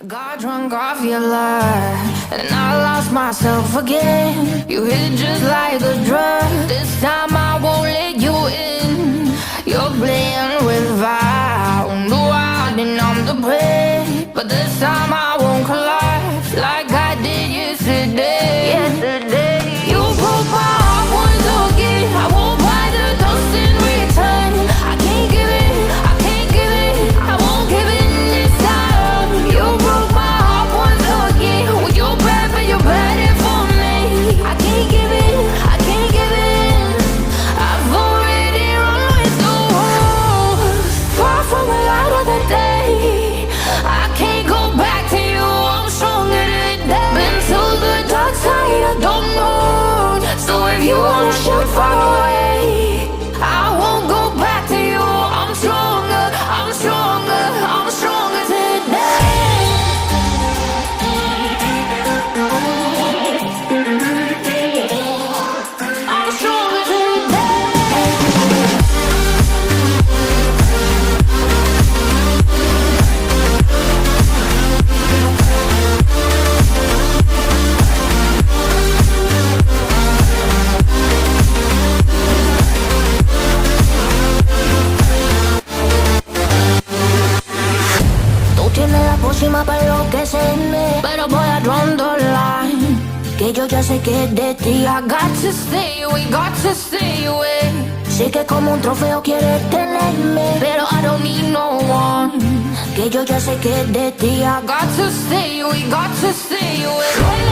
Got drunk off your love, and I lost myself again. You hit just like a drug. This time I won't let you in. You're playing with fire. No, I didn't, I'm the prey. But this time I won't collapse like I did yesterday. You broke my heart once again. I won't buy the dust in return. I can't give it, I can't give it, I won't give it this time. You broke my heart once again. Well, you're bad, but you're bad it for me. I can't give it, I can't give it. I've already run with the wolves. Far from the light of the day. I can't go back to you, I'm stronger today. Been to the dark side, I don't know. So if you wanna shoot far away, I won't go back to you. I'm stronger, I'm stronger, I'm stronger today. I'm stronger today. Tú tienes la pócima para enloquecerme, pero voy a draw the line. Que yo ya sé que es de ti. I got to stay away, got to stay away. Sé que como un trofeo quieres tenerme, pero I don't need no one. Que yo ya sé que es de ti. I got to stay away, got to stay away.